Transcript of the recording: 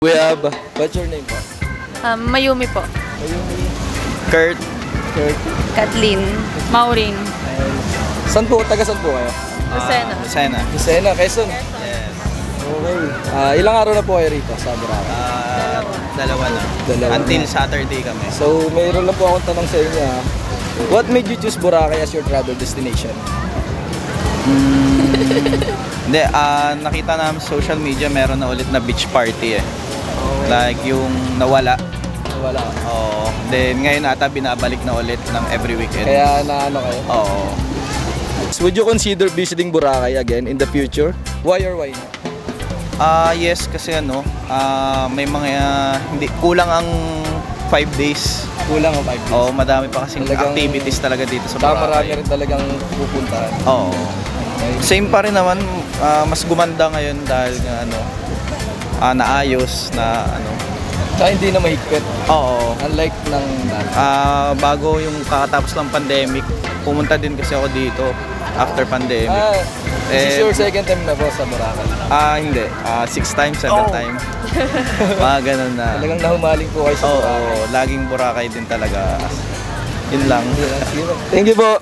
We have, what's your name po? Mayumi po. Mayumi. Kurt. Kurt. Kathleen. Maureen. Saan po? Taga saan po kayo? Lucena. Lucena. Lucena, Quezon. Yes. Okay. Ilang araw na po kayo rito sa Boracay? Dalawa na. Dalawa Until na. Saturday kami. So, mayroon lang po akong tanong sa inyo. What made you choose Boracay as your travel destination? Hindi, nakita namin sa social media meron na ulit na beach party eh. Like yung nawala. Wala. Oo. Then ngayon ata binabalik na ulit ng every weekend. Kaya naano kayo? Oo. So, would you consider visiting Boracay again in the future? Why or why not? Yes, kasi may mga hindi kulang ang 5 days. Kulang ang 5 days. Oo, madami pa kasing Talagang- activities talaga dito sa Saka marami Boracay. rin talagang pupuntahan. Oo. Okay. Same pa rin naman, mas gumanda ngayon dahil nga naayos na Tsaka hindi na mahigpit. Oo. Unlike ng dati. Bago yung kakatapos ng pandemic, pumunta din kasi ako dito after pandemic. This is your second time na po sa Boracay. Hindi. 6 times, 7 times. Mga ganun na. Talagang nahumaling po kayo sa Oo, Boracay. laging Boracay din talaga. Yun lang. Thank you po.